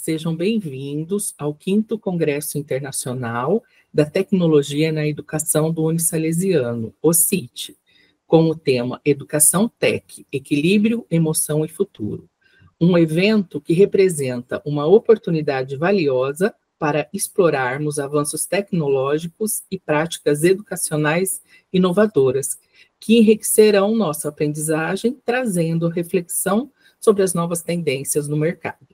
Sejam bem-vindos ao 5º Congresso Internacional da Tecnologia na Educação do Unisalesiano, o CIT, com o tema Educação Tech, Equilíbrio, Emoção e Futuro. Um evento que representa uma oportunidade valiosa para explorarmos avanços tecnológicos e práticas educacionais inovadoras, que enriquecerão nossa aprendizagem, trazendo reflexão sobre as novas tendências no mercado.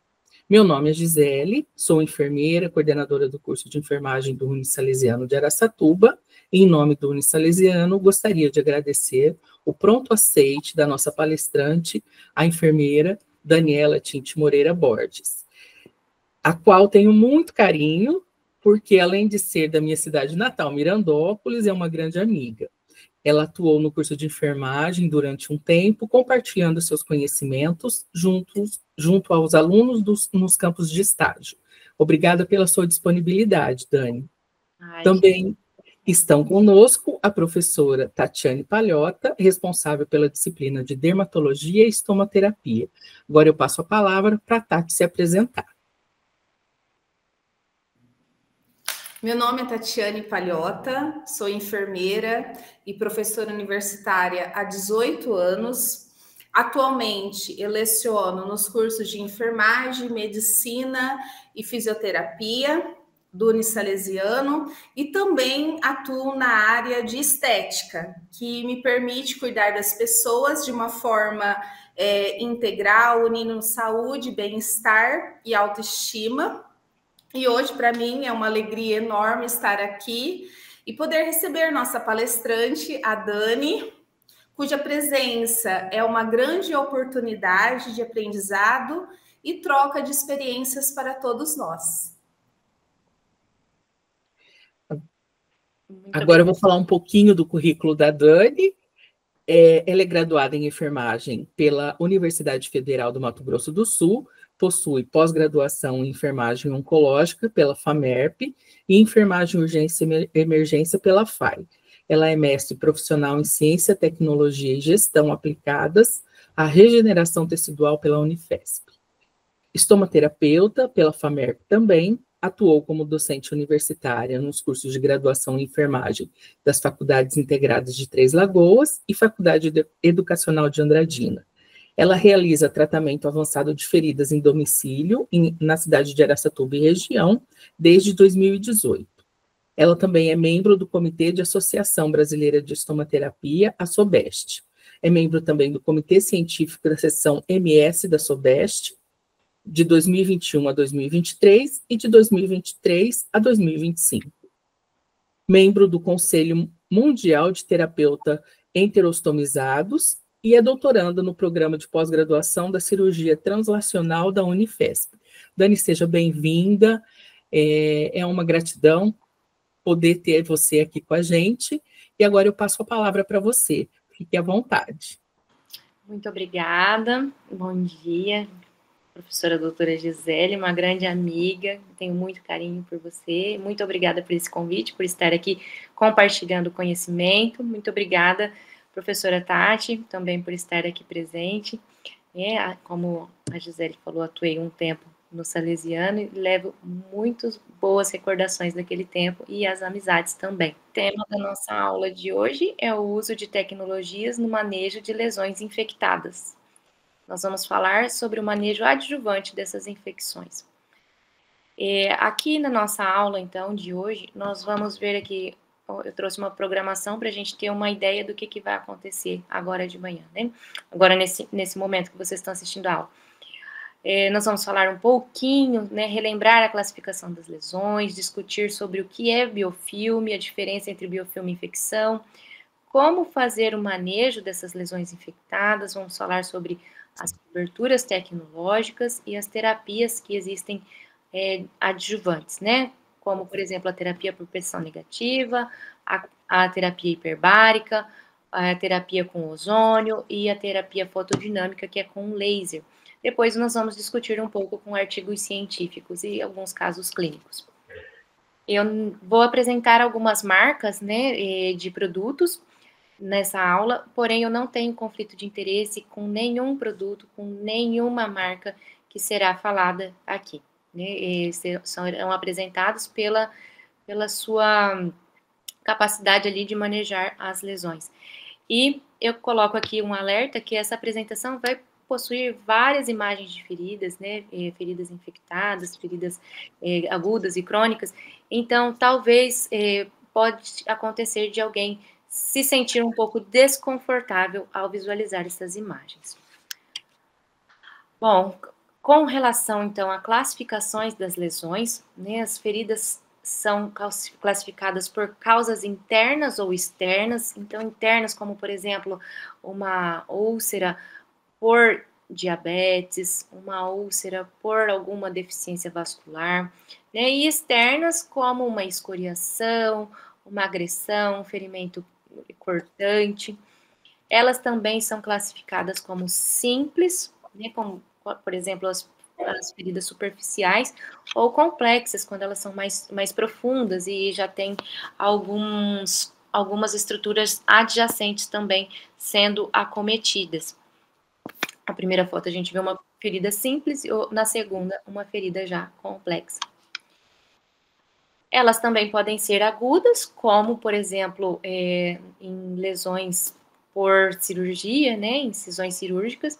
Meu nome é Gisele, sou enfermeira, coordenadora do curso de enfermagem do Unisalesiano de Araçatuba, e em nome do Unisalesiano, gostaria de agradecer o pronto aceite da nossa palestrante, a enfermeira Daniela Tinte Moreira Borges, a qual tenho muito carinho, porque além de ser da minha cidade natal, Mirandópolis, é uma grande amiga. Ela atuou no curso de enfermagem durante um tempo, compartilhando seus conhecimentos junto aos alunos nos campos de estágio. Obrigada pela sua disponibilidade, Dani. Também estão conosco a professora Tatiane Palhota, responsável pela disciplina de dermatologia e estomaterapia. Agora eu passo a palavra para a Tati se apresentar. Meu nome é Tatiane Palhota, sou enfermeira e professora universitária há 18 anos. Atualmente, eu leciono nos cursos de enfermagem, medicina e fisioterapia do Unisalesiano e também atuo na área de estética, que me permite cuidar das pessoas de uma forma integral, unindo saúde, bem-estar e autoestima. E hoje, para mim, é uma alegria enorme estar aqui e poder receber nossa palestrante, a Dani, cuja presença é uma grande oportunidade de aprendizado e troca de experiências para todos nós. Agora eu vou falar um pouquinho do currículo da Dani. Ela é graduada em enfermagem pela Universidade Federal do Mato Grosso do Sul, possui pós-graduação em enfermagem oncológica pela FAMERP e enfermagem urgência e emergência pela FAI. Ela é mestre profissional em ciência, tecnologia e gestão aplicadas à regeneração tecidual pela Unifesp. Estomaterapeuta pela FAMERP também, atuou como docente universitária nos cursos de graduação em enfermagem das Faculdades Integradas de Três Lagoas e Faculdade Educacional de Andradina. Ela realiza tratamento avançado de feridas em domicílio na cidade de Araçatuba e região desde 2018. Ela também é membro do Comitê de Associação Brasileira de Estomaterapia, a SOBEST. É membro também do Comitê Científico da Seção MS da SOBEST, de 2021 a 2023 e de 2023 a 2025. Membro do Conselho Mundial de Terapeuta Enterostomizados e é doutoranda no programa de pós-graduação da cirurgia translacional da Unifesp. Dani, seja bem-vinda, é uma gratidão poder ter você aqui com a gente, e agora eu passo a palavra para você, fique à vontade. Muito obrigada, bom dia, professora doutora Gisele, uma grande amiga, tenho muito carinho por você, muito obrigada por esse convite, por estar aqui compartilhando conhecimento, muito obrigada, professora Tati, também por estar aqui presente. Como a Gisele falou, atuei um tempo no Salesiano e levo muitas boas recordações daquele tempo e as amizades também. O tema da nossa aula de hoje é o uso de tecnologias no manejo de lesões infectadas. Nós vamos falar sobre o manejo adjuvante dessas infecções. Aqui na nossa aula, então, de hoje, nós vamos ver aqui, eu trouxe uma programação para a gente ter uma ideia do que vai acontecer agora de manhã, né? Agora, nesse momento que vocês estão assistindo a aula. Nós vamos falar um pouquinho, né, relembrar a classificação das lesões, discutir sobre o que é biofilme, a diferença entre biofilme e infecção, como fazer o manejo dessas lesões infectadas, vamos falar sobre as coberturas tecnológicas e as terapias que existem adjuvantes, né? Como, por exemplo, a terapia por pressão negativa, a terapia hiperbárica, a terapia com ozônio e a terapia fotodinâmica, que é com laser. Depois nós vamos discutir um pouco com artigos científicos e alguns casos clínicos. Eu vou apresentar algumas marcas, né, de produtos nessa aula, porém eu não tenho conflito de interesse com nenhum produto, com nenhuma marca que será falada aqui, né? E são apresentados pela sua capacidade ali de manejar as lesões. E eu coloco aqui um alerta que essa apresentação vai possuir várias imagens de feridas, né? Feridas infectadas, feridas agudas e crônicas. Então, talvez pode acontecer de alguém se sentir um pouco desconfortável ao visualizar essas imagens. Bom, com relação, então, a classificações das lesões, né, as feridas são classificadas por causas internas ou externas. Então, internas, como, por exemplo, uma úlcera por diabetes, uma úlcera por alguma deficiência vascular, né, e externas, como uma escoriação, uma agressão, um ferimento cortante. Elas também são classificadas como simples, né, como, por exemplo, as feridas superficiais, ou complexas, quando elas são mais profundas e já tem algumas estruturas adjacentes também sendo acometidas. Na primeira foto a gente vê uma ferida simples e na segunda uma ferida já complexa. Elas também podem ser agudas, como, por exemplo, em lesões por cirurgia, né, incisões cirúrgicas,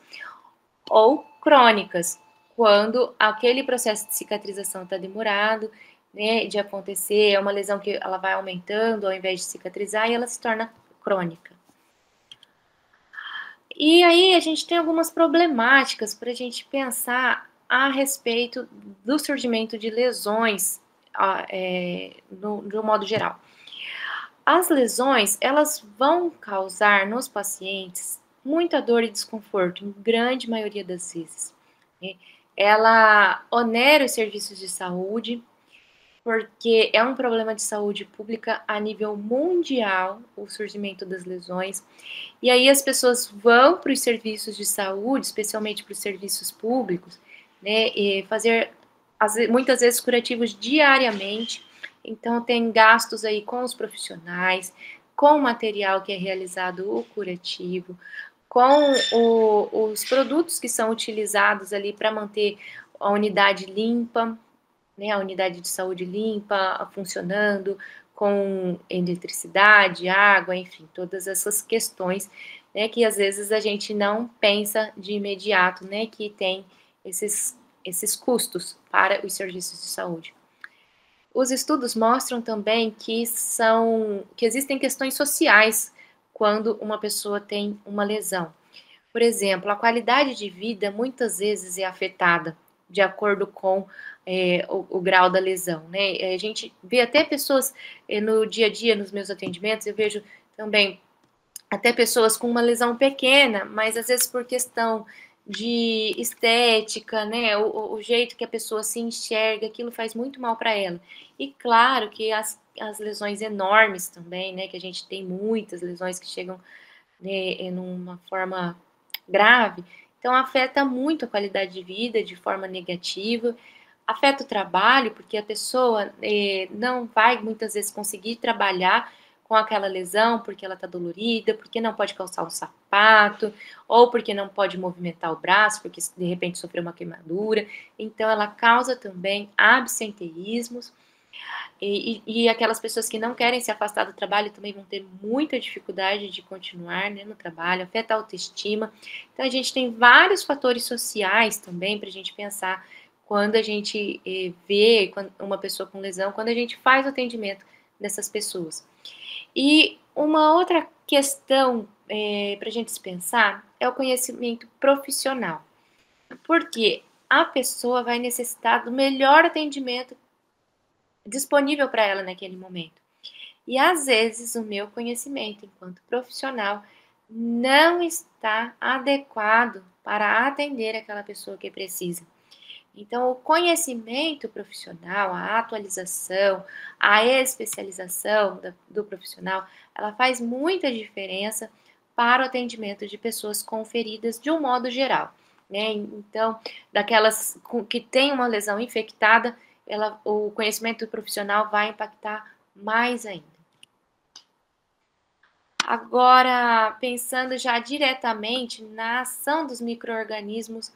ou crônicas, quando aquele processo de cicatrização está demorado, né, de acontecer, é uma lesão que ela vai aumentando ao invés de cicatrizar e ela se torna crônica. E aí a gente tem algumas problemáticas para a gente pensar a respeito do surgimento de lesões no modo geral. As lesões, elas vão causar nos pacientes muita dor e desconforto, em grande maioria das vezes. Né? Ela onera os serviços de saúde, porque é um problema de saúde pública a nível mundial, o surgimento das lesões. E aí as pessoas vão para os serviços de saúde, especialmente para os serviços públicos, né, e fazer muitas vezes curativos diariamente. Então tem gastos aí com os profissionais, com o material que é realizado o curativo, com os produtos que são utilizados ali para manter a unidade limpa, né, a unidade de saúde limpa, funcionando, com eletricidade, água, enfim, todas essas questões, né, que às vezes a gente não pensa de imediato, né, que tem esses custos para os serviços de saúde. Os estudos mostram também que existem questões sociais quando uma pessoa tem uma lesão. Por exemplo, a qualidade de vida muitas vezes é afetada de acordo com o grau da lesão, né? A gente vê até pessoas no dia a dia, nos meus atendimentos, eu vejo também até pessoas com uma lesão pequena, mas às vezes por questão de estética, né? O jeito que a pessoa se enxerga, aquilo faz muito mal para ela. E claro que as lesões enormes também, né? Que a gente tem muitas lesões que chegam, né, numa forma grave, então afeta muito a qualidade de vida de forma negativa, afeta o trabalho, porque a pessoa não vai muitas vezes conseguir trabalhar com aquela lesão, porque ela está dolorida, porque não pode calçar um sapato, ou porque não pode movimentar o braço, porque de repente sofreu uma queimadura, então ela causa também absenteísmos, e aquelas pessoas que não querem se afastar do trabalho também vão ter muita dificuldade de continuar, né, no trabalho, afeta a autoestima. Então, a gente tem vários fatores sociais também para a gente pensar quando a gente vê uma pessoa com lesão, quando a gente faz o atendimento dessas pessoas. E uma outra questão para a gente se pensar é o conhecimento profissional, porque a pessoa vai necessitar do melhor atendimento disponível para ela naquele momento. E às vezes o meu conhecimento enquanto profissional não está adequado para atender aquela pessoa que precisa. Então, o conhecimento profissional, a atualização, a especialização do profissional, ela faz muita diferença para o atendimento de pessoas com feridas de um modo geral, né? Então, daquelas que têm uma lesão infectada, o conhecimento profissional vai impactar mais ainda. Agora, pensando já diretamente na ação dos micro-organismos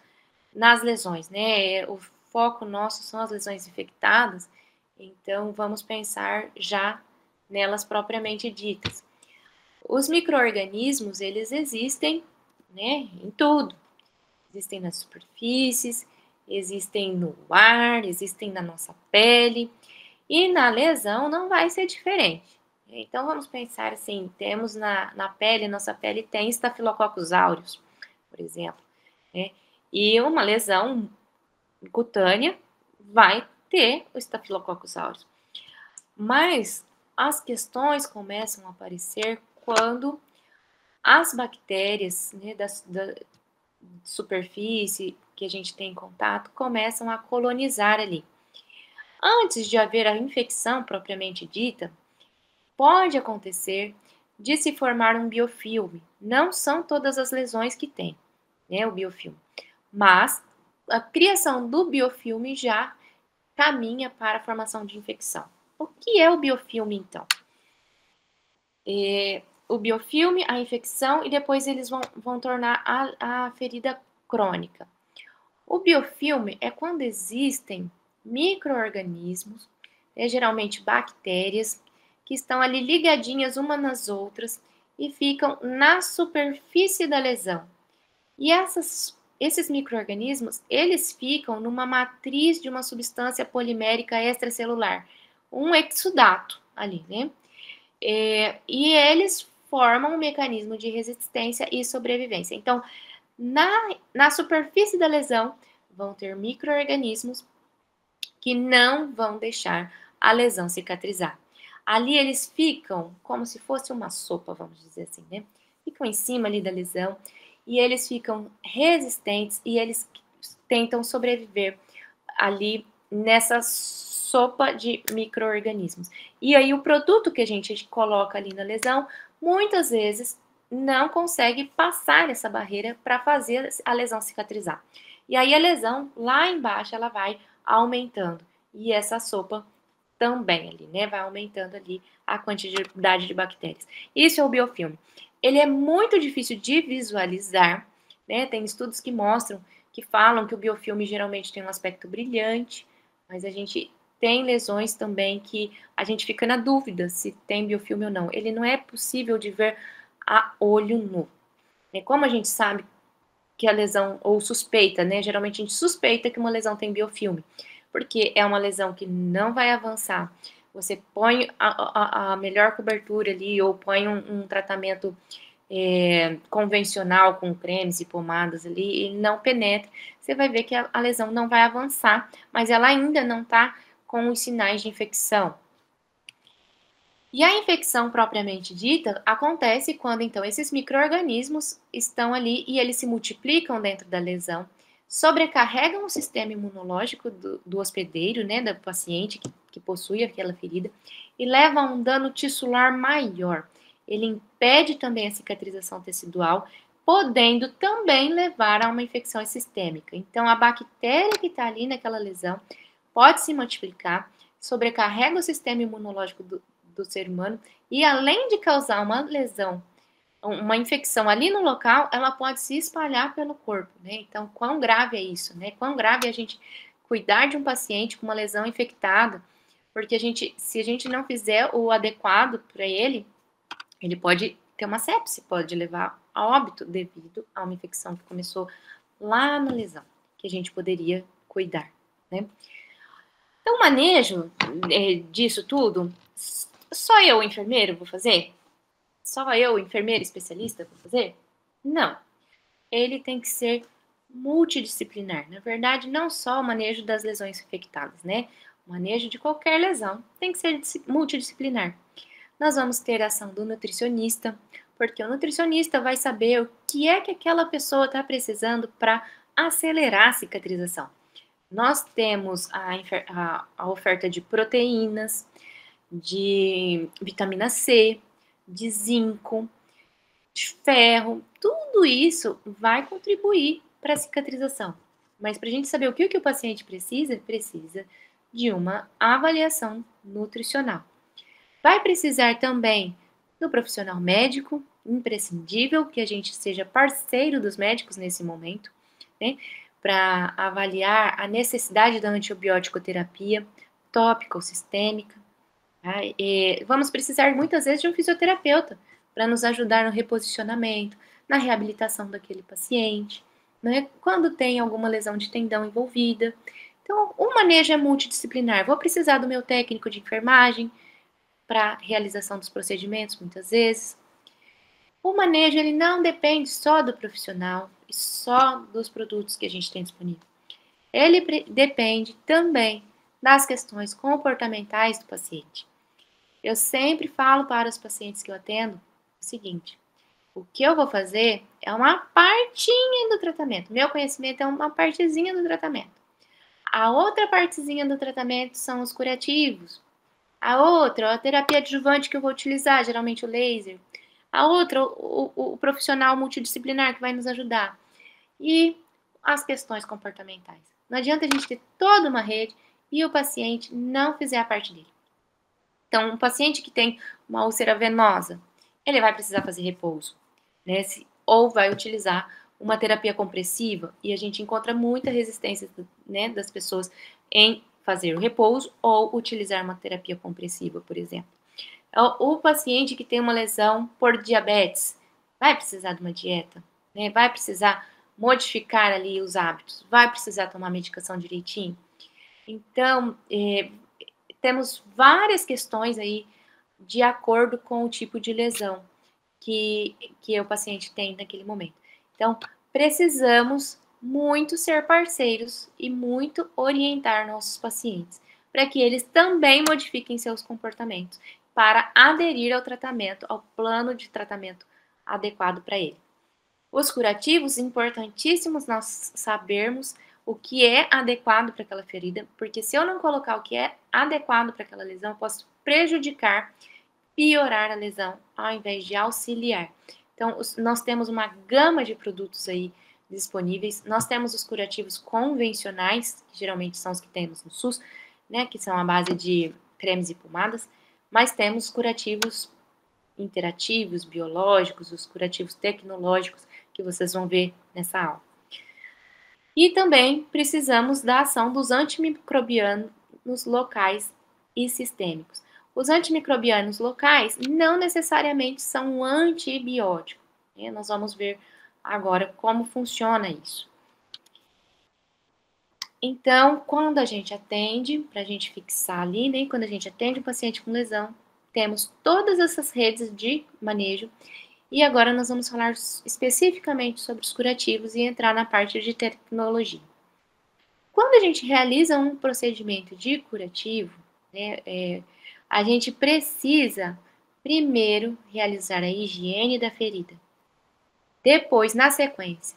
nas lesões, né? foco nosso são as lesões infectadas, então vamos pensar já nelas propriamente ditas. Os micro-organismos, eles existem, né, em tudo. Existem nas superfícies, existem no ar, existem na nossa pele, e na lesão não vai ser diferente. Então, vamos pensar assim, temos na pele, nossa pele tem estafilococcus aureus, por exemplo, né? E uma lesão cutânea vai ter o estafilococcus aureus. Mas as questões começam a aparecer quando as bactérias, né, da superfície que a gente tem em contato começam a colonizar ali. Antes de haver a infecção propriamente dita, pode acontecer de se formar um biofilme. Não são todas as lesões que tem, né, o biofilme. Mas a criação do biofilme já caminha para a formação de infecção. O que é o biofilme, então? O biofilme, a infecção, e depois eles vão tornar a ferida crônica. O biofilme é quando existem micro-organismos, geralmente bactérias, que estão ali ligadinhas umas nas outras e ficam na superfície da lesão. E esses micro-organismos, eles ficam numa matriz de uma substância polimérica extracelular, um exudato ali, né? E eles formam um mecanismo de resistência e sobrevivência. Então, na superfície da lesão, vão ter micro-organismos que não vão deixar a lesão cicatrizar. Ali eles ficam como se fosse uma sopa, vamos dizer assim, né? Ficam em cima ali da lesão e eles ficam resistentes e eles tentam sobreviver ali nessa sopa de micro-organismos. E aí o produto que a gente coloca ali na lesão, muitas vezes não consegue passar essa barreira para fazer a lesão cicatrizar. E aí a lesão lá embaixo ela vai aumentando e essa sopa também ali, né, vai aumentando ali a quantidade de bactérias. Isso é o biofilme. Ele é muito difícil de visualizar, né? Tem estudos que mostram, que falam que o biofilme geralmente tem um aspecto brilhante, mas a gente tem lesões também que a gente fica na dúvida se tem biofilme ou não. Ele não é possível de ver a olho nu. Como a gente sabe que a lesão, ou suspeita, né? Geralmente a gente suspeita que uma lesão tem biofilme, porque é uma lesão que não vai avançar. Você põe a melhor cobertura ali, ou põe um tratamento convencional com cremes e pomadas ali, e não penetra, você vai ver que a lesão não vai avançar, mas ela ainda não está com os sinais de infecção. E a infecção propriamente dita acontece quando, então, esses micro-organismos estão ali e eles se multiplicam dentro da lesão, sobrecarregam o sistema imunológico do hospedeiro, né, do paciente que possui aquela ferida, e levam a um dano tissular maior. Ele impede também a cicatrização tecidual, podendo também levar a uma infecção sistêmica. Então, a bactéria que está ali naquela lesão pode se multiplicar, sobrecarrega o sistema imunológico do ser humano e, além de causar uma lesão, uma infecção ali no local, ela pode se espalhar pelo corpo, né? Então, quão grave é isso, né? Quão grave é a gente cuidar de um paciente com uma lesão infectada, porque se a gente não fizer o adequado para ele pode ter uma sepse, pode levar a óbito devido a uma infecção que começou lá na lesão, que a gente poderia cuidar, né? Então, o manejo disso tudo, só eu, enfermeiro, vou fazer? Só eu, enfermeiro especialista, vou fazer? Não. Ele tem que ser multidisciplinar. Na verdade, não só o manejo das lesões infectadas, né? O manejo de qualquer lesão tem que ser multidisciplinar. Nós vamos ter a ação do nutricionista, porque o nutricionista vai saber o que é que aquela pessoa está precisando para acelerar a cicatrização. Nós temos a oferta de proteínas, de vitamina C, de zinco, de ferro, tudo isso vai contribuir para a cicatrização. Mas para a gente saber o que o paciente precisa de uma avaliação nutricional. Vai precisar também do profissional médico, imprescindível que a gente seja parceiro dos médicos nesse momento, né? para avaliar a necessidade da antibiótico-terapia tópica ou sistêmica. Tá? E vamos precisar muitas vezes de um fisioterapeuta para nos ajudar no reposicionamento, na reabilitação daquele paciente, né? Quando tem alguma lesão de tendão envolvida. Então, o manejo é multidisciplinar. Vou precisar do meu técnico de enfermagem para realização dos procedimentos, muitas vezes. O manejo, ele não depende só do profissional e só dos produtos que a gente tem disponível. Ele depende também das questões comportamentais do paciente. Eu sempre falo para os pacientes que eu atendo o seguinte: o que eu vou fazer é uma partinha do tratamento. Meu conhecimento é uma partezinha do tratamento. A outra partezinha do tratamento são os curativos. A outra, a terapia adjuvante que eu vou utilizar, geralmente o laser. A outra, o profissional multidisciplinar que vai nos ajudar. E as questões comportamentais. Não adianta a gente ter toda uma rede e o paciente não fizer a parte dele. Então, um paciente que tem uma úlcera venosa, ele vai precisar fazer repouso, né? Ou vai utilizar uma terapia compressiva, e a gente encontra muita resistência, né, das pessoas em fazer o repouso ou utilizar uma terapia compressiva, por exemplo. O paciente que tem uma lesão por diabetes vai precisar de uma dieta, né? Vai precisar modificar ali os hábitos, vai precisar tomar medicação direitinho. Então, temos várias questões aí de acordo com o tipo de lesão que o paciente tem naquele momento. Então, precisamos muito ser parceiros e muito orientar nossos pacientes para que eles também modifiquem seus comportamentos para aderir ao tratamento, ao plano de tratamento adequado para ele. Os curativos, importantíssimos nós sabermos o que é adequado para aquela ferida, porque se eu não colocar o que é adequado para aquela lesão, eu posso prejudicar, piorar a lesão, ao invés de auxiliar. Então, nós temos uma gama de produtos aí disponíveis. Nós temos os curativos convencionais, que geralmente são os que temos no SUS, né, que são a base de cremes e pomadas, mas temos curativos interativos, biológicos, os curativos tecnológicos, que vocês vão ver nessa aula. E também precisamos da ação dos antimicrobianos locais e sistêmicos. Os antimicrobianos locais não necessariamente são um antibiótico, né? Nós vamos ver agora como funciona isso. Então, quando a gente atende, para a gente fixar ali, né? Quando a gente atende um paciente com lesão, temos todas essas redes de manejo. E agora nós vamos falar especificamente sobre os curativos e entrar na parte de tecnologia. Quando a gente realiza um procedimento de curativo, né, a gente precisa primeiro realizar a higiene da ferida. Depois, na sequência,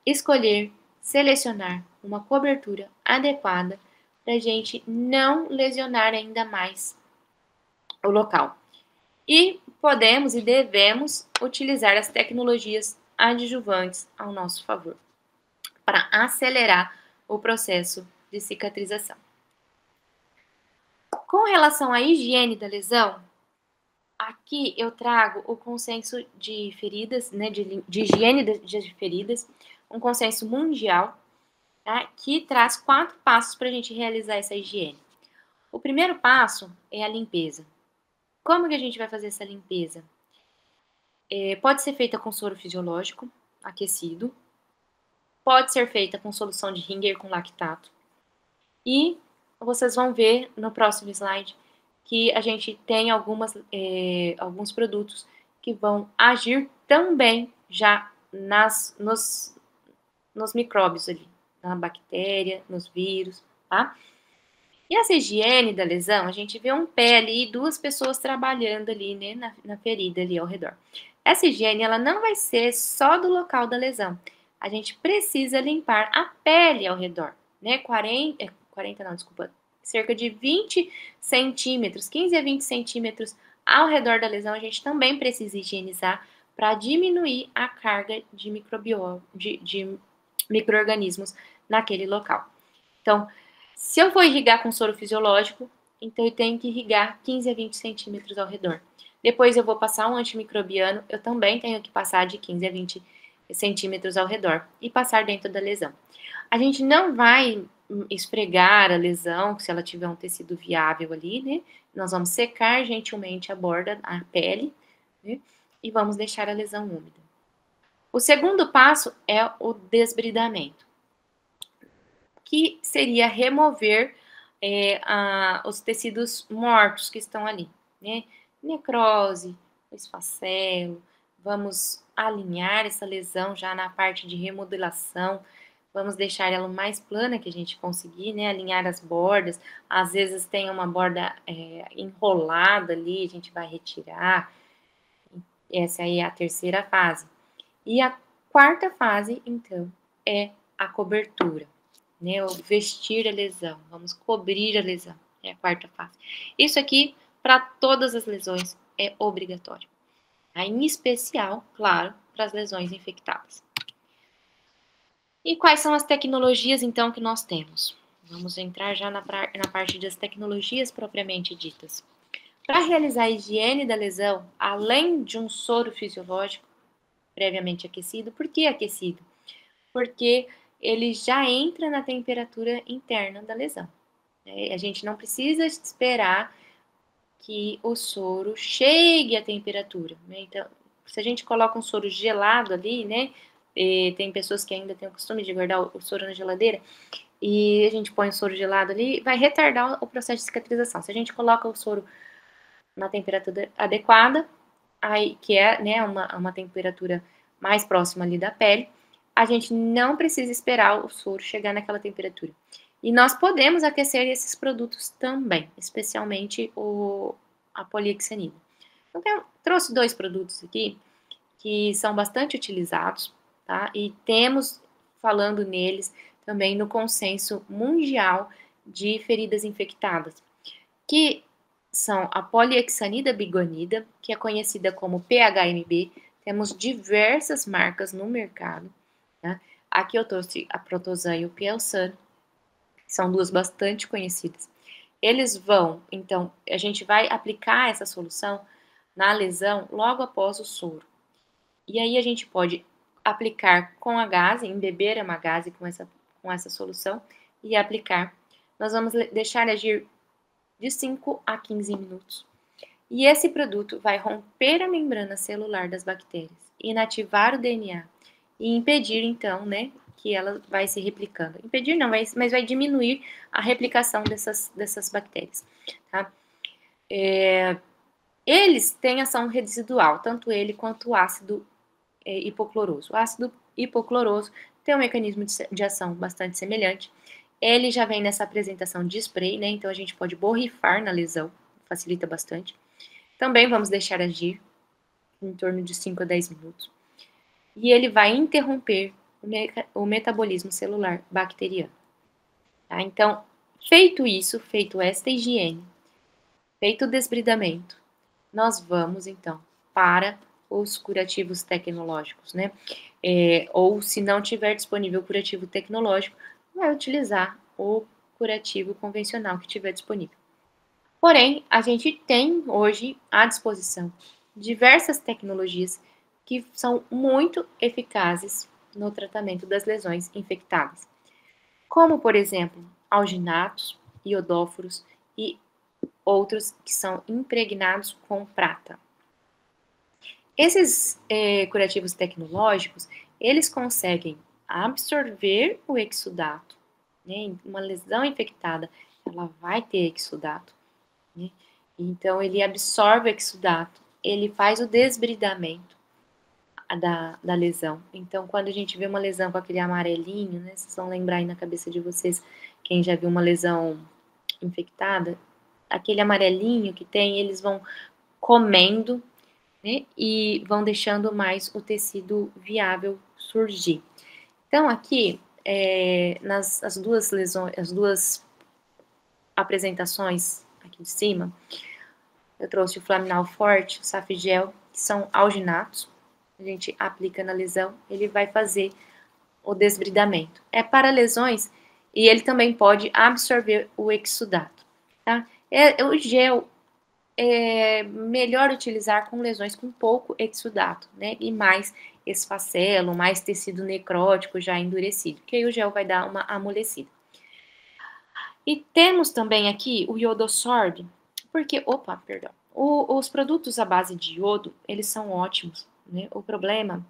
escolher, selecionar uma cobertura adequada para a gente não lesionar ainda mais o local. E podemos e devemos utilizar as tecnologias adjuvantes ao nosso favor, para acelerar o processo de cicatrização. Com relação à higiene da lesão, aqui eu trago o consenso de feridas, né, de higiene de feridas, um consenso mundial, tá, que traz 4 passos para a gente realizar essa higiene. O primeiro passo é a limpeza. Como que a gente vai fazer essa limpeza? Pode ser feita com soro fisiológico, aquecido. Pode ser feita com solução de Ringer com lactato. E vocês vão ver no próximo slide que a gente tem alguns produtos que vão agir também já nos micróbios ali, na bactéria, nos vírus, tá? E essa higiene da lesão, a gente vê um pé ali e 2 pessoas trabalhando ali, né, na ferida ali ao redor. Essa higiene, ela não vai ser só do local da lesão. A gente precisa limpar a pele ao redor, né, cerca de 20 centímetros, 15 a 20 centímetros ao redor da lesão, a gente também precisa higienizar para diminuir a carga de micro-organismos naquele local. Então, se eu for irrigar com soro fisiológico, então eu tenho que irrigar 15 a 20 centímetros ao redor. Depois eu vou passar um antimicrobiano, eu também tenho que passar de 15 a 20 centímetros ao redor e passar dentro da lesão. A gente não vai esfregar a lesão, se ela tiver um tecido viável ali, né? Nós vamos secar gentilmente a borda, a pele, né? E vamos deixar a lesão úmida. O segundo passo é o desbridamento, que seria remover os tecidos mortos que estão ali, né? Necrose, esfacelo, vamos alinhar essa lesão já na parte de remodelação, vamos deixar ela o mais plana que a gente conseguir, né? Alinhar as bordas, às vezes tem uma borda enrolada ali, a gente vai retirar. Essa aí é a terceira fase. E a quarta fase, então, é a cobertura, né? O vestir a lesão, vamos cobrir a lesão, é a quarta fase. Isso aqui, para todas as lesões, é obrigatório. Em especial, claro, para as lesões infectadas. E quais são as tecnologias, então, que nós temos? Vamos entrar já na parte das tecnologias propriamente ditas. Para realizar a higiene da lesão, além de um soro fisiológico previamente aquecido, por que aquecido? Porque ele já entra na temperatura interna da lesão. A gente não precisa esperar que o soro chegue à temperatura, né? Então, se a gente coloca um soro gelado ali, né? Tem pessoas que ainda têm o costume de guardar o soro na geladeira, e a gente põe o soro gelado ali, vai retardar o processo de cicatrização. Se a gente coloca o soro na temperatura adequada, aí, que é, né, uma temperatura mais próxima ali da pele, a gente não precisa esperar o soro chegar naquela temperatura. E nós podemos aquecer esses produtos também, especialmente a polihexanida. Então, trouxe 2 produtos aqui que são bastante utilizados, tá? E temos, falando neles, também no consenso mundial de feridas infectadas, que são a polihexanida bigonida, que é conhecida como PHMB. Temos diversas marcas no mercado, tá? Aqui eu trouxe a Protosan e o Pielsan, que são 2 bastante conhecidas. Eles vão, então, a gente vai aplicar essa solução na lesão logo após o soro. E aí a gente pode aplicar com a gaze, embeber a gaze com essa solução e aplicar. Nós vamos deixar agir de 5 a 15 minutos. E esse produto vai romper a membrana celular das bactérias, inativar o DNA e impedir, então, né, que ela vai se replicando. Impedir não, mas vai diminuir a replicação dessas bactérias, tá? Eles têm ação residual, tanto ele quanto o ácido hipocloroso. O ácido hipocloroso tem um mecanismo de ação bastante semelhante. Ele já vem nessa apresentação de spray, né? Então a gente pode borrifar na lesão, facilita bastante. Também vamos deixar agir em torno de 5 a 10 minutos. E ele vai interromper o metabolismo celular bacteriano. Tá? Então, feito isso, feito esta higiene, feito o desbridamento, nós vamos então para os curativos tecnológicos, né? Ou se não tiver disponível o curativo tecnológico, vai utilizar o curativo convencional que tiver disponível. Porém, a gente tem hoje à disposição diversas tecnologias que são muito eficazes no tratamento das lesões infectadas, como, por exemplo, alginatos, iodóforos e outros que são impregnados com prata. Esses curativos tecnológicos, eles conseguem absorver o exudato, né? Uma lesão infectada, ela vai ter exudato, né? Então, ele absorve o exudato, ele faz o desbridamento da lesão. Então, quando a gente vê uma lesão com aquele amarelinho, né? Vocês vão lembrar aí na cabeça de vocês, quem já viu uma lesão infectada, aquele amarelinho que tem, eles vão comendo, né, e vão deixando mais o tecido viável surgir. Então, aqui, as duas apresentações aqui de cima, eu trouxe o Flaminal Forte, o Safigel, que são alginatos. A gente aplica na lesão, ele vai fazer o desbridamento. É para lesões e ele também pode absorver o exudato, tá? O gel é melhor utilizar com lesões com pouco exudato, né? E mais esfacelo, mais tecido necrótico já endurecido, que aí o gel vai dar uma amolecida. E temos também aqui o iodosorb, porque, perdão, os produtos à base de iodo, eles são ótimos, né? O problema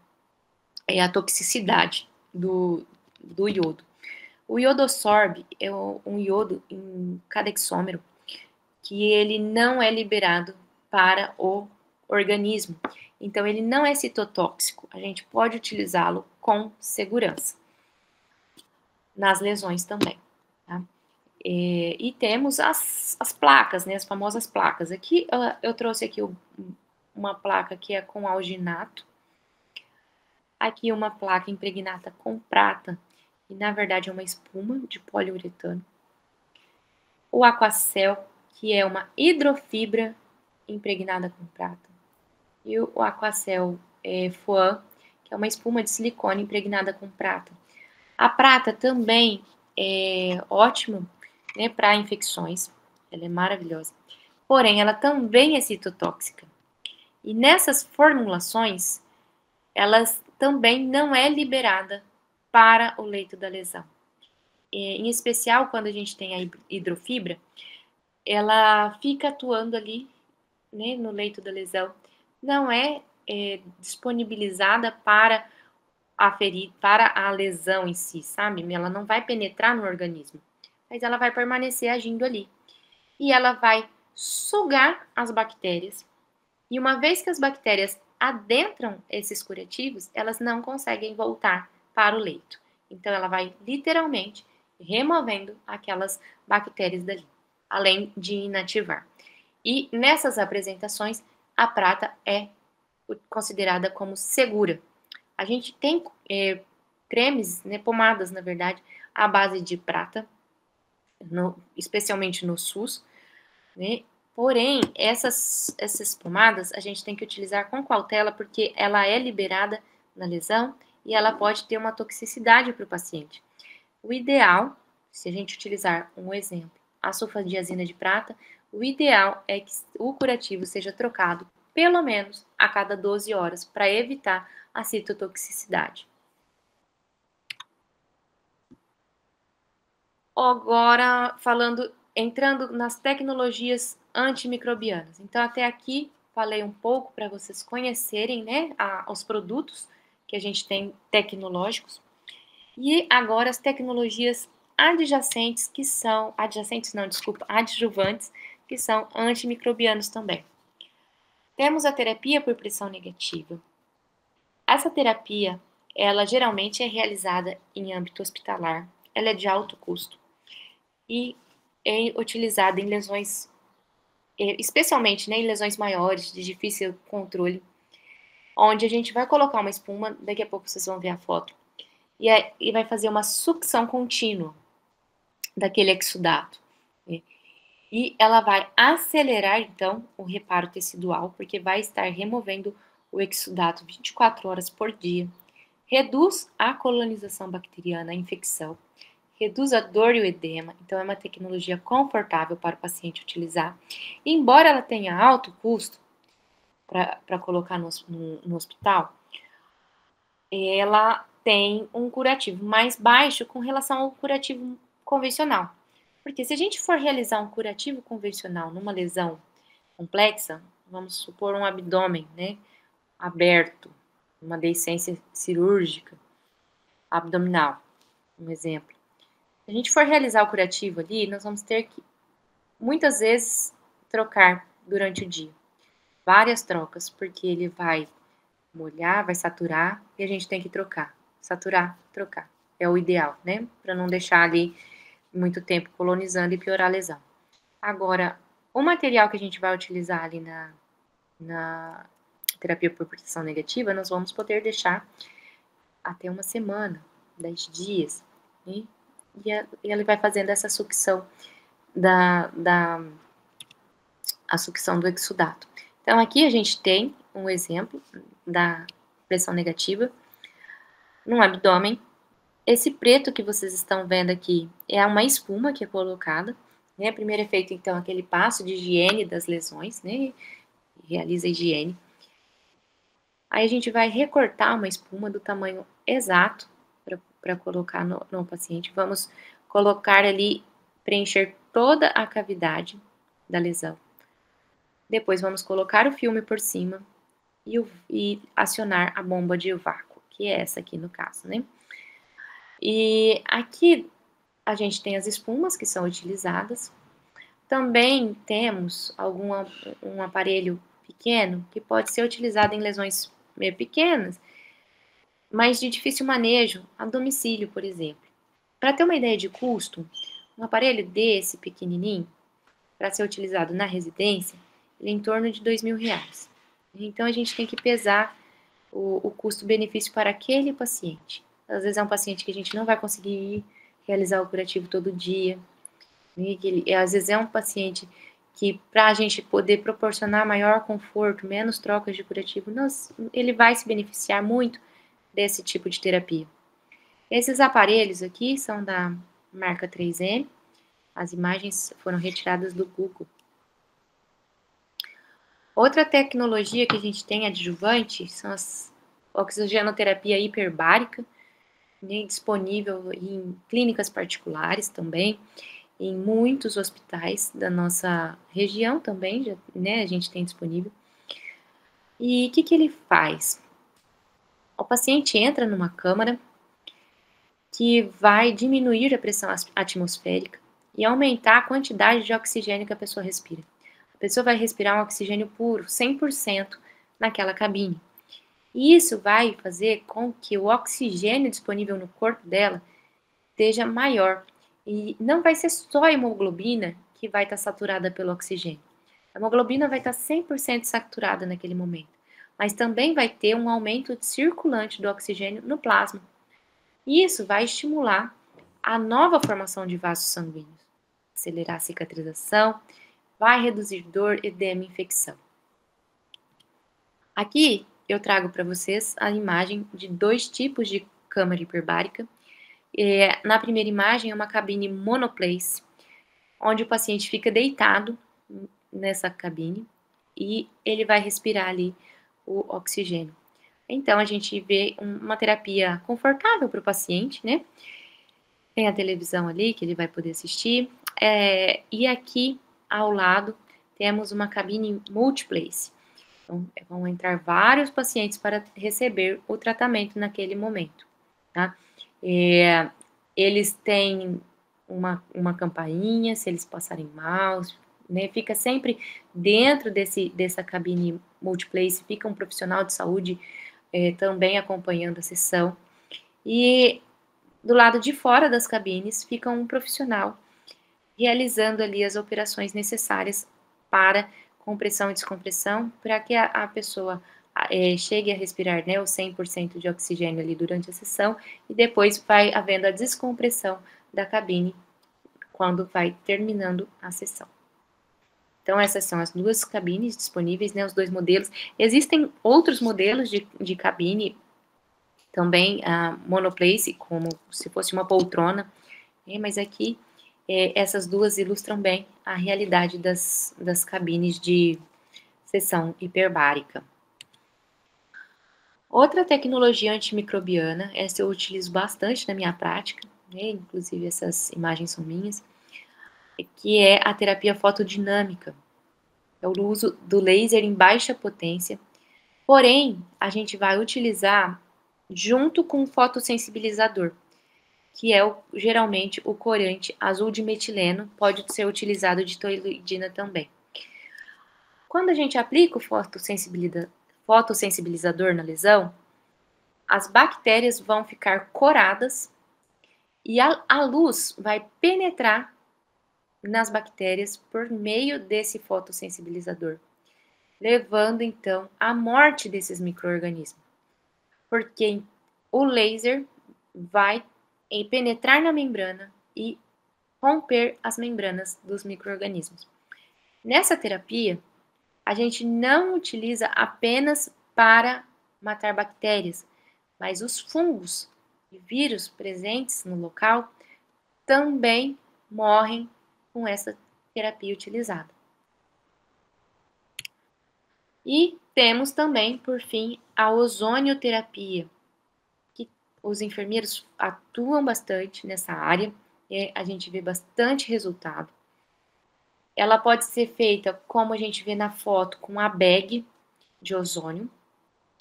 é a toxicidade do iodo. O iodosorb é um iodo em cadexômero que ele não é liberado para o organismo. Então, ele não é citotóxico. A gente pode utilizá-lo com segurança. Nas lesões também. Tá? E temos as placas, né? As famosas placas. Aqui, eu trouxe aqui uma placa que é com alginato. Aqui uma placa impregnada com prata. E, na verdade, é uma espuma de poliuretano. O Aquacel, que é uma hidrofibra impregnada com prata. E o Aquacel Foam, que é uma espuma de silicone impregnada com prata. A prata também é ótimo, né, para infecções. Ela é maravilhosa. Porém, ela também é citotóxica. E nessas formulações, ela também não é liberada para o leito da lesão. Em especial, quando a gente tem a hidrofibra, ela fica atuando ali, né, no leito da lesão. Não é disponibilizada para para a lesão em si, sabe? Ela não vai penetrar no organismo, mas ela vai permanecer agindo ali. E ela vai sugar as bactérias. E uma vez que as bactérias adentram esses curativos, elas não conseguem voltar para o leito. Então, ela vai literalmente removendo aquelas bactérias dali, além de inativar. E nessas apresentações, a prata é considerada como segura. A gente tem cremes, né, pomadas, na verdade, à base de prata, especialmente no SUS, né? Porém, essas pomadas a gente tem que utilizar com cautela, porque ela é liberada na lesão e ela pode ter uma toxicidade para o paciente. O ideal, se a gente utilizar um exemplo, a sulfadiazina de prata, o ideal é que o curativo seja trocado pelo menos a cada 12 horas para evitar a citotoxicidade. Agora, entrando nas tecnologias antimicrobianas. Então, até aqui falei um pouco para vocês conhecerem, né, os produtos que a gente tem tecnológicos. E agora as tecnologias adjuvantes, que são antimicrobianos também. Temos a terapia por pressão negativa. Essa terapia, ela geralmente é realizada em âmbito hospitalar, ela é de alto custo e é utilizada em lesões, especialmente, né, em lesões maiores, de difícil controle, onde a gente vai colocar uma espuma, daqui a pouco vocês vão ver a foto, e vai fazer uma sucção contínua daquele exudato. E ela vai acelerar, então, o reparo tecidual, porque vai estar removendo o exudato 24 horas por dia. Reduz a colonização bacteriana, a infecção. Reduz a dor e o edema. Então, é uma tecnologia confortável para o paciente utilizar. E, embora ela tenha alto custo para colocar no hospital, ela tem um curativo mais baixo com relação ao curativo convencional. Porque se a gente for realizar um curativo convencional numa lesão complexa, vamos supor um abdômen, né, aberto, uma deiscência cirúrgica abdominal, um exemplo. Se a gente for realizar o curativo ali, nós vamos ter que, muitas vezes, trocar durante o dia. Várias trocas, porque ele vai molhar, vai saturar, e a gente tem que trocar. Saturar, trocar. É o ideal, né? Para não deixar ali muito tempo colonizando e piorar a lesão. Agora, o material que a gente vai utilizar ali na terapia por proteção negativa, nós vamos poder deixar até uma semana, 10 dias, né? E ele vai fazendo essa sucção a sucção do exudato. Então, aqui a gente tem um exemplo da pressão negativa no abdômen. Esse preto que vocês estão vendo aqui é uma espuma que é colocada né? Primeiro é feito, então, aquele passo de higiene das lesões, né? Realiza a higiene. Aí a gente vai recortar uma espuma do tamanho exato para colocar no paciente. Vamos colocar ali, preencher toda a cavidade da lesão. Depois vamos colocar o filme por cima e acionar a bomba de vácuo, que é essa aqui no caso, né? E aqui a gente tem as espumas que são utilizadas. Também temos um aparelho pequeno que pode ser utilizado em lesões meio pequenas, mas de difícil manejo, a domicílio, por exemplo. Para ter uma ideia de custo, um aparelho desse pequenininho, para ser utilizado na residência, ele é em torno de R$2.000. Então, a gente tem que pesar o custo-benefício para aquele paciente. Às vezes é um paciente que a gente não vai conseguir realizar o curativo todo dia. Às vezes é um paciente que, para a gente poder proporcionar maior conforto, menos trocas de curativo, ele vai se beneficiar muito desse tipo de terapia. Esses aparelhos aqui são da marca 3M. As imagens foram retiradas do Google. Outra tecnologia que a gente tem adjuvante são as oxigenoterapia hiperbárica, né, disponível em clínicas particulares também, em muitos hospitais da nossa região também, né, a gente tem disponível. E o que ele faz? O paciente entra numa câmara que vai diminuir a pressão atmosférica e aumentar a quantidade de oxigênio que a pessoa respira. A pessoa vai respirar um oxigênio puro, 100%, naquela cabine. E isso vai fazer com que o oxigênio disponível no corpo dela esteja maior. E não vai ser só a hemoglobina que vai estar saturada pelo oxigênio. A hemoglobina vai estar 100% saturada naquele momento. Mas também vai ter um aumento circulante do oxigênio no plasma. E isso vai estimular a nova formação de vasos sanguíneos, acelerar a cicatrização, vai reduzir dor, edema e infecção. Aqui eu trago para vocês a imagem de 2 tipos de câmara hiperbárica. Na primeira imagem é uma cabine monoplace, onde o paciente fica deitado nessa cabine e ele vai respirar ali o oxigênio. Então, a gente vê uma terapia confortável para o paciente, né? Tem a televisão ali que ele vai poder assistir. E aqui, ao lado, temos uma cabine multiplace. Então, vão entrar vários pacientes para receber o tratamento naquele momento, tá? Eles têm uma campainha, se eles passarem mal, né? Fica sempre dentro dessa cabine multiplace, fica um profissional de saúde também acompanhando a sessão. E do lado de fora das cabines fica um profissional realizando ali as operações necessárias para compressão e descompressão, para que a pessoa chegue a respirar, né, o 100% de oxigênio ali durante a sessão, e depois vai havendo a descompressão da cabine quando vai terminando a sessão. Então, essas são as 2 cabines disponíveis, né, os 2 modelos. Existem outros modelos de cabine, também a monoplace, como se fosse uma poltrona, mas aqui essas 2 ilustram bem a realidade das cabines de sessão hiperbárica. Outra tecnologia antimicrobiana, essa eu utilizo bastante na minha prática, né, inclusive essas imagens são minhas, que é a terapia fotodinâmica. É o uso do laser em baixa potência, porém, a gente vai utilizar junto com o fotossensibilizador, que é geralmente o corante azul de metileno, pode ser utilizado de toluidina também. Quando a gente aplica o fotossensibilizador na lesão, as bactérias vão ficar coradas e a luz vai penetrar nas bactérias por meio desse fotossensibilizador, levando então à morte desses micro-organismos, porque o laser vai penetrar na membrana e romper as membranas dos micro-organismos. Nessa terapia, a gente não utiliza apenas para matar bactérias, mas os fungos e vírus presentes no local também morrem com essa terapia utilizada. E temos também, por fim, a ozonioterapia, que os enfermeiros atuam bastante nessa área, e a gente vê bastante resultado. Ela pode ser feita, como a gente vê na foto, com a bag de ozônio,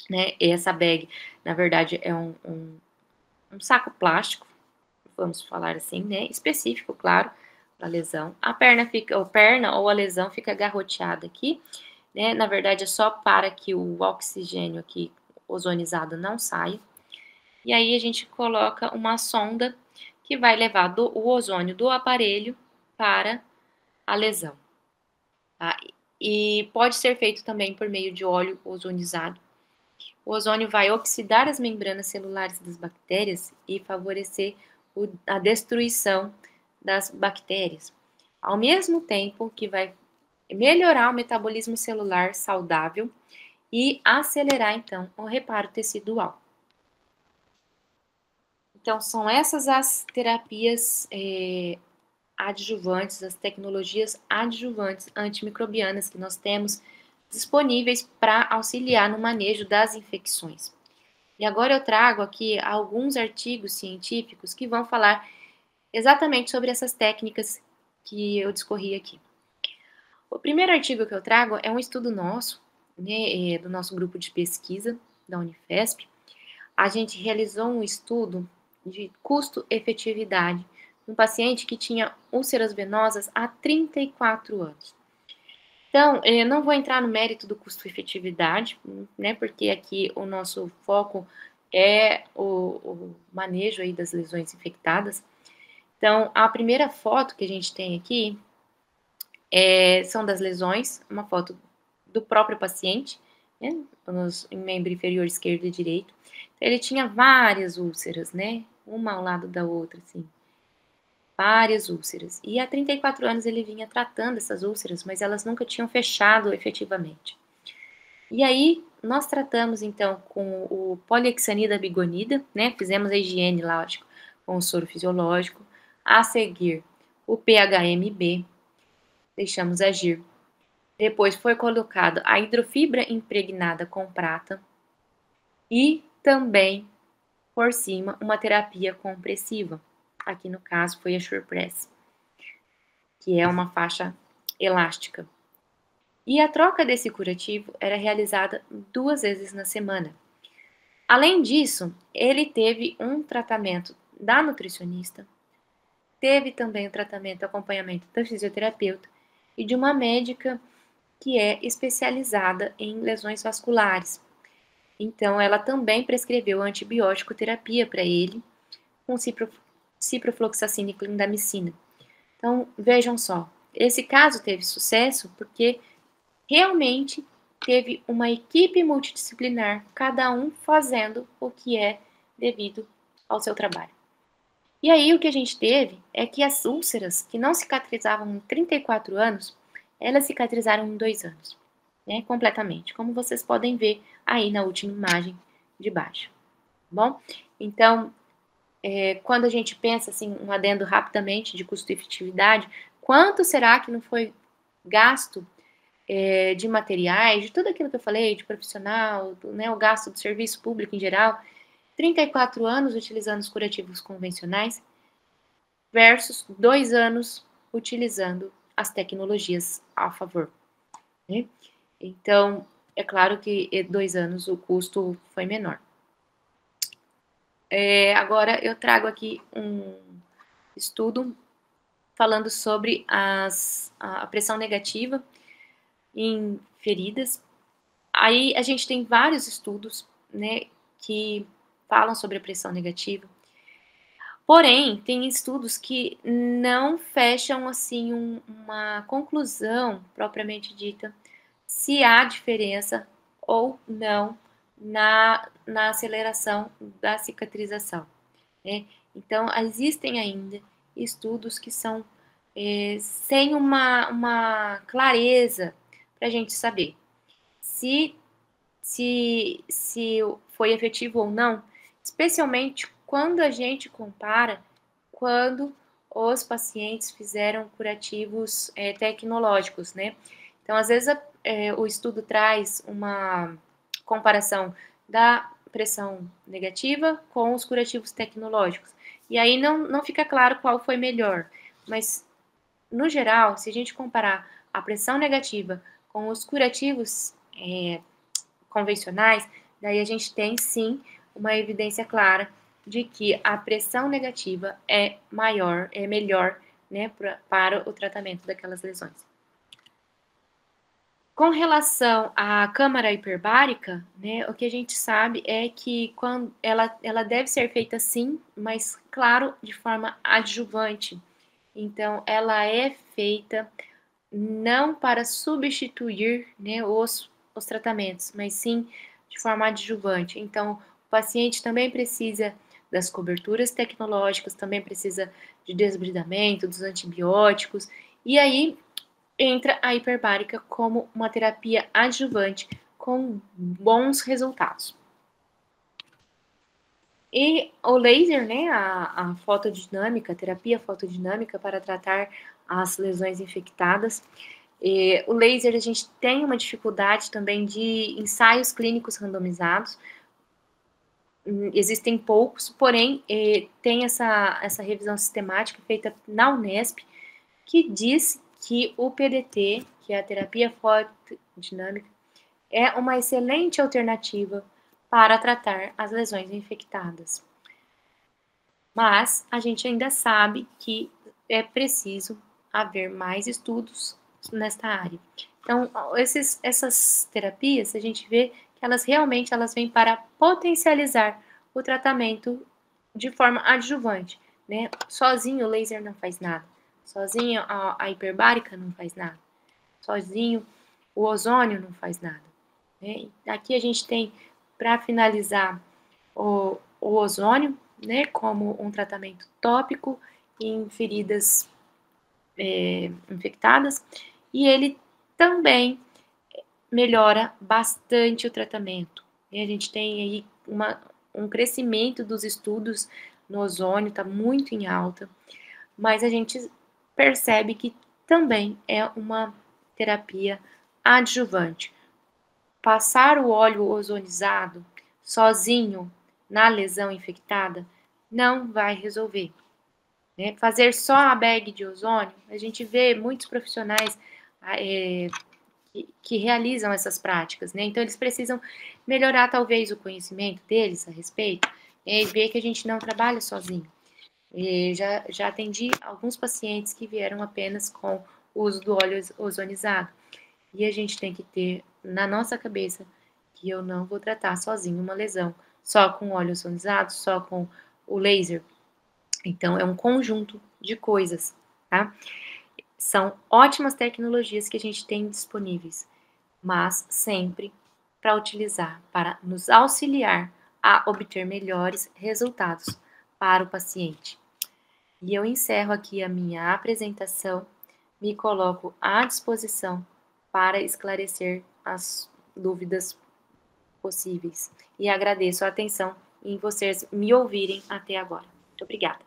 né? E essa bag, na verdade, é um saco plástico, vamos falar assim, né? Específico, claro, da lesão. A perna ou a lesão fica garroteada aqui, né? Na verdade, é só para que o oxigênio aqui ozonizado não saia. E aí a gente coloca uma sonda que vai levar o ozônio do aparelho para a lesão. Tá? E pode ser feito também por meio de óleo ozonizado. O ozônio vai oxidar as membranas celulares das bactérias e favorecer a destruição das bactérias, ao mesmo tempo que vai melhorar o metabolismo celular saudável e acelerar, então, o reparo tecidual. Então, são essas as terapias adjuvantes, as tecnologias adjuvantes antimicrobianas que nós temos disponíveis para auxiliar no manejo das infecções. E agora eu trago aqui alguns artigos científicos que vão falar exatamente sobre essas técnicas que eu discorri aqui. O primeiro artigo que eu trago é um estudo nosso, né, do nosso grupo de pesquisa da Unifesp. A gente realizou um estudo de custo-efetividade um paciente que tinha úlceras venosas há 34 anos. Então, eu não vou entrar no mérito do custo-efetividade, né, porque aqui o nosso foco é o manejo aí das lesões infectadas. Então, a primeira foto que a gente tem aqui são das lesões, uma foto do próprio paciente, né, em membro inferior esquerdo e direito. Então, ele tinha várias úlceras, né, uma ao lado da outra, assim. Várias úlceras. E há 34 anos ele vinha tratando essas úlceras, mas elas nunca tinham fechado efetivamente. E aí, nós tratamos, então, com o polihexanida bigonida, né? Fizemos a higiene, lógico, com o soro fisiológico. A seguir, o PHMB, deixamos agir. Depois foi colocado a hidrofibra impregnada com prata. E também, por cima, uma terapia compressiva. Aqui no caso foi a SurePress, que é uma faixa elástica. E a troca desse curativo era realizada 2 vezes na semana. Além disso, ele teve um tratamento da nutricionista, teve também o tratamento e acompanhamento da fisioterapeuta e de uma médica que é especializada em lesões vasculares. Então, ela também prescreveu antibiótico terapia para ele, com ciprofloxacina e clindamicina. Então, vejam só, esse caso teve sucesso porque realmente teve uma equipe multidisciplinar, cada um fazendo o que é devido ao seu trabalho. E aí o que a gente teve é que as úlceras que não cicatrizavam em 34 anos, elas cicatrizaram em 2 anos, né, completamente, como vocês podem ver aí na última imagem de baixo. Bom, então, quando a gente pensa, assim, um adendo rapidamente de custo-efetividade, quanto será que não foi gasto de materiais, de tudo aquilo que eu falei, de profissional, né, o gasto do serviço público em geral, 34 anos utilizando os curativos convencionais versus 2 anos utilizando as tecnologias a favor, né? Então, é claro que 2 anos o custo foi menor. Agora eu trago aqui um estudo falando sobre a pressão negativa em feridas. Aí a gente tem vários estudos, né, que falam sobre a pressão negativa. Porém, tem estudos que não fecham assim uma conclusão propriamente dita se há diferença ou não na aceleração da cicatrização, né? Então, existem ainda estudos que são sem uma clareza para a gente saber se foi efetivo ou não, especialmente quando a gente compara quando os pacientes fizeram curativos tecnológicos, né? Então, às vezes, o estudo traz uma comparação da pressão negativa com os curativos tecnológicos. E aí não fica claro qual foi melhor. Mas, no geral, se a gente comparar a pressão negativa com os curativos convencionais, daí a gente tem, sim, uma evidência clara de que a pressão negativa é maior, é melhor, né, para o tratamento daquelas lesões. Com relação à câmara hiperbárica, né, o que a gente sabe é que quando ela deve ser feita sim, mas, claro, de forma adjuvante. Então, ela é feita não para substituir, né, os tratamentos, mas sim de forma adjuvante. Então, o paciente também precisa das coberturas tecnológicas, também precisa de desbridamento, dos antibióticos, e aí entra a hiperbárica como uma terapia adjuvante com bons resultados. E o laser, né, a fotodinâmica, a terapia fotodinâmica para tratar as lesões infectadas. O laser, a gente tem uma dificuldade também de ensaios clínicos randomizados. Existem poucos, porém, tem essa revisão sistemática feita na Unesp, que diz que o PDT, que é a terapia fotodinâmica, é uma excelente alternativa para tratar as lesões infectadas. Mas a gente ainda sabe que é preciso haver mais estudos nesta área. Então, essas terapias, a gente vê que elas realmente vêm para potencializar o tratamento de forma adjuvante, né? Sozinho o laser não faz nada. Sozinho a hiperbárica não faz nada. Sozinho o ozônio não faz nada. Né? Aqui a gente tem, para finalizar, o ozônio, né, como um tratamento tópico em feridas infectadas, e ele também melhora bastante o tratamento. E a gente tem aí um crescimento dos estudos no ozônio, está muito em alta, mas a gente percebe que também é uma terapia adjuvante. Passar o óleo ozonizado sozinho na lesão infectada não vai resolver. Né? Fazer só a bag de ozônio, a gente vê muitos profissionais que realizam essas práticas, né? Então eles precisam melhorar talvez o conhecimento deles a respeito, e ver que a gente não trabalha sozinho. Já atendi alguns pacientes que vieram apenas com o uso do óleo ozonizado. E a gente tem que ter na nossa cabeça que eu não vou tratar sozinho uma lesão, só com óleo ozonizado, só com o laser. Então, é um conjunto de coisas, tá? São ótimas tecnologias que a gente tem disponíveis, mas sempre para utilizar, para nos auxiliar a obter melhores resultados para o paciente. E eu encerro aqui a minha apresentação, me coloco à disposição para esclarecer as dúvidas possíveis. E agradeço a atenção em vocês me ouvirem até agora. Muito obrigada.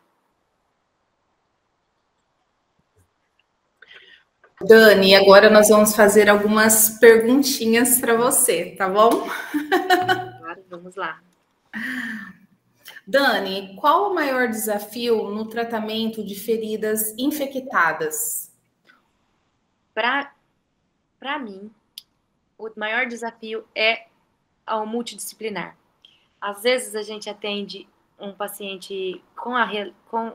Dani, agora nós vamos fazer algumas perguntinhas para você, tá bom? Claro, vamos lá. Dani, qual o maior desafio no tratamento de feridas infectadas? Para mim, o maior desafio é ao multidisciplinar. Às vezes a gente atende um paciente com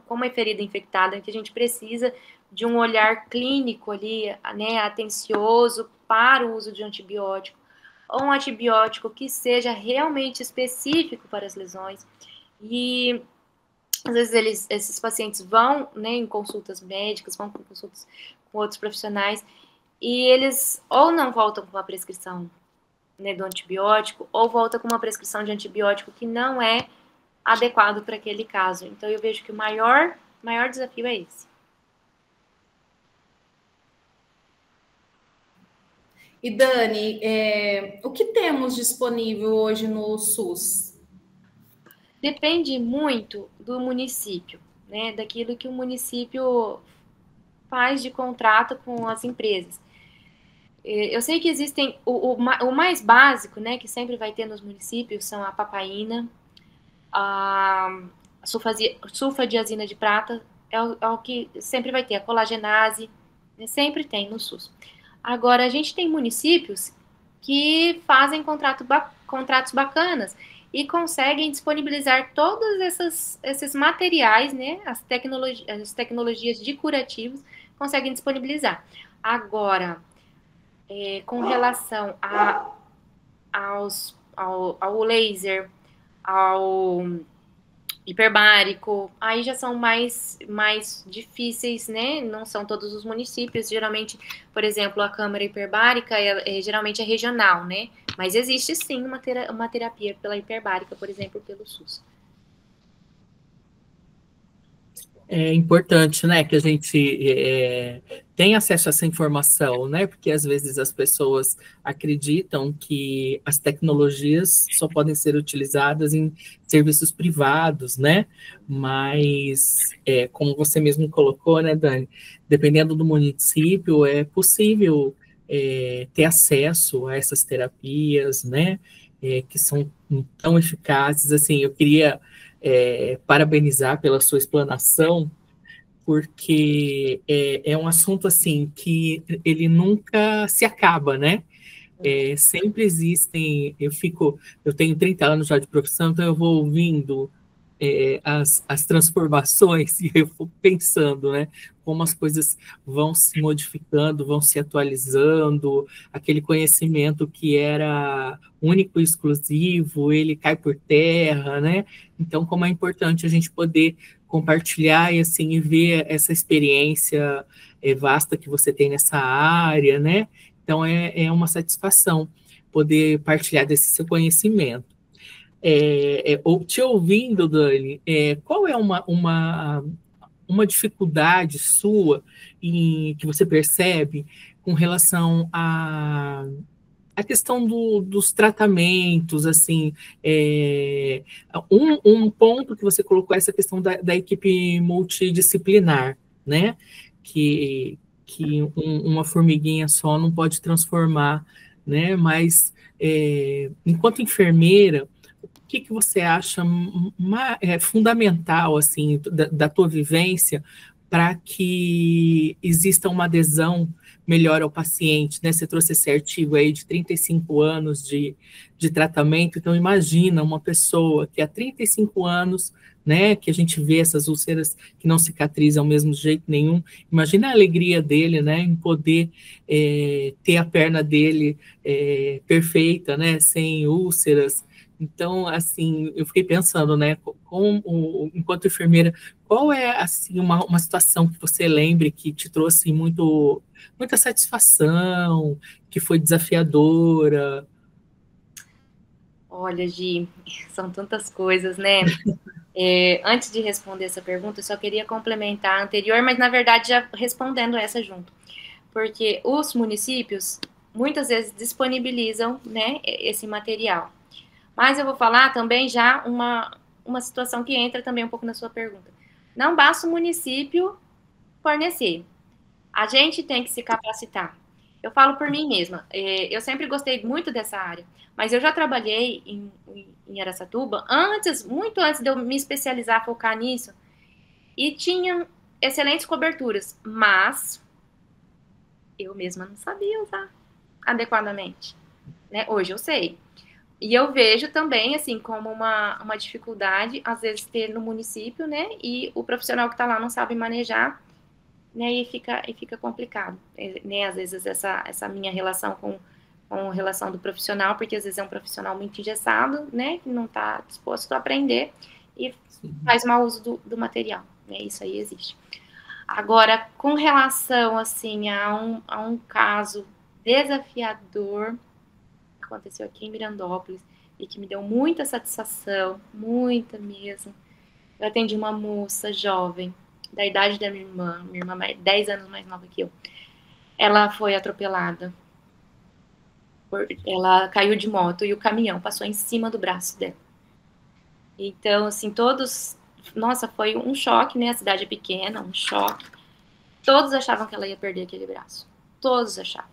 uma ferida infectada, que a gente precisa de um olhar clínico ali, né, atencioso para o uso de antibiótico, ou um antibiótico que seja realmente específico para as lesões. E às vezes esses pacientes vão, né, em consultas médicas, vão com consultas com outros profissionais, e eles ou não voltam com a prescrição, né, do antibiótico, ou volta com uma prescrição de antibiótico que não é adequado para aquele caso. Então, eu vejo que o maior desafio é esse. E Dani, o que temos disponível hoje no SUS? Depende muito do município. né, daquilo que o município faz de contrato com as empresas. Eu sei que existem, o mais básico, né, que sempre vai ter nos municípios são a papaina, a sulfadiazina de prata, é o que sempre vai ter, a colagenase, né, sempre tem no SUS. Agora, a gente tem municípios que fazem contratos bacanas e conseguem disponibilizar todos esses materiais, né, as tecnologias de curativos, conseguem disponibilizar. Agora, com relação ao laser, ao hiperbárico, aí já são mais difíceis, né? Não são todos os municípios. Geralmente, por exemplo, a câmara hiperbárica geralmente é regional, né? Mas existe sim uma terapia pela hiperbárica, por exemplo, pelo SUS. É importante, né, que a gente tenha acesso a essa informação, né, porque às vezes as pessoas acreditam que as tecnologias só podem ser utilizadas em serviços privados, né, mas, como você mesmo colocou, né, Dani, dependendo do município, é possível ter acesso a essas terapias, né, que são tão eficazes. Assim, eu queria parabenizar pela sua explanação, porque é um assunto assim que ele nunca se acaba, né? Sempre existem, eu tenho 30 anos já de profissão, então eu vou ouvindo as transformações e eu vou pensando, né, como as coisas vão se modificando, vão se atualizando, aquele conhecimento que era único e exclusivo, ele cai por terra, né? Então, como é importante a gente poder compartilhar e assim e ver essa experiência vasta que você tem nessa área, né? Então, é uma satisfação poder partilhar desse seu conhecimento. Te ouvindo, Dani, qual é uma dificuldade sua que você percebe com relação a questão dos tratamentos, assim, um ponto que você colocou é essa questão da equipe multidisciplinar, né? Que uma formiguinha só não pode transformar, né? Mas, enquanto enfermeira, o que você acha fundamental, assim, da tua vivência para que exista uma adesão melhor ao paciente, né? Você trouxe esse artigo aí de 35 anos de tratamento, então imagina uma pessoa que há 35 anos, né, que a gente vê essas úlceras que não cicatrizam mesmo de jeito nenhum, imagina a alegria dele, né, em poder ter a perna dele perfeita, né, sem úlceras. Então, assim, eu fiquei pensando, né, enquanto enfermeira, qual é, assim, uma situação que você lembre que te trouxe muita satisfação, que foi desafiadora? Olha, Gi, são tantas coisas, né? Antes de responder essa pergunta, eu só queria complementar a anterior, mas na verdade já respondendo essa junto. Porque os municípios muitas vezes disponibilizam, né, esse material. Mas eu vou falar também já uma situação que entra também um pouco na sua pergunta. Não basta o município fornecer. A gente tem que se capacitar. Eu falo por mim mesma. Eu sempre gostei muito dessa área, mas eu já trabalhei em Araçatuba muito antes de eu me especializar, focar nisso, e tinha excelentes coberturas, mas eu mesma não sabia usar adequadamente, né? Hoje eu sei. E eu vejo também, assim, como uma dificuldade, às vezes, ter no município, né? E o profissional que está lá não sabe manejar, né? E fica complicado, né? Às vezes, essa minha relação com a relação do profissional, porque às vezes é um profissional muito engessado, né? Que não está disposto a aprender e faz mau uso do material, né? Isso aí existe. Agora, com relação, assim, a um caso desafiador, aconteceu aqui em Mirandópolis e que me deu muita satisfação, muita mesmo. Eu atendi uma moça jovem, da idade da minha irmã 10 anos mais nova que eu. Ela foi atropelada. Ela caiu de moto e o caminhão passou em cima do braço dela. Então, assim, todos nossa, foi um choque, né? A cidade é pequena, um choque. Todos achavam que ela ia perder aquele braço. Todos achavam.